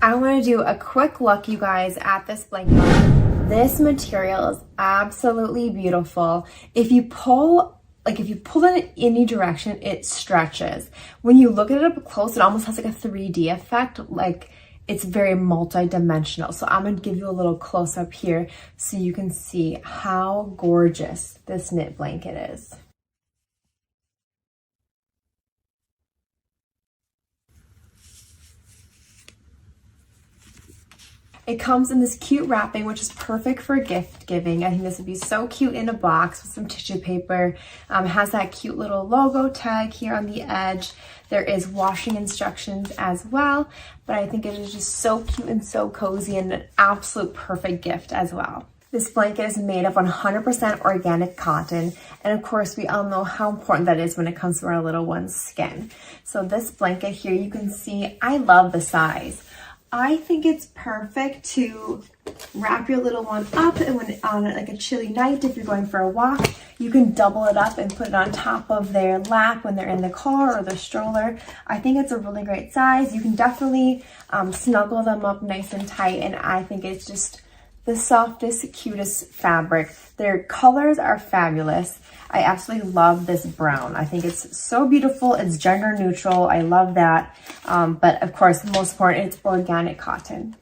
I want to do a quick look, you guys, at this blanket. This material is absolutely beautiful. If you pull it in any direction, it stretches. When you look at it up close, it almost has like a 3D effect, like it's very multi-dimensional. So I'm gonna give you a little close up here so you can see how gorgeous this knit blanket is. It comes in this cute wrapping, which is perfect for gift giving. I think this would be so cute in a box with some tissue paper. It has that cute little logo tag here on the edge. There is washing instructions as well, but I think it is just so cute and so cozy and an absolute perfect gift as well. This blanket is made of 100% organic cotton, and of course we all know how important that is when it comes to our little one's skin. So this blanket here, you can see, I love the size. I think it's perfect to wrap your little one up, and when on like a chilly night, if you're going for a walk, you can double it up and put it on top of their lap when they're in the car or the stroller. I think it's a really great size. You can definitely snuggle them up nice and tight, and I think it's just the softest, cutest fabric. Their colors are fabulous. I absolutely love this brown. I think it's so beautiful. It's gender neutral. I love that. But of course, most important, it's organic cotton.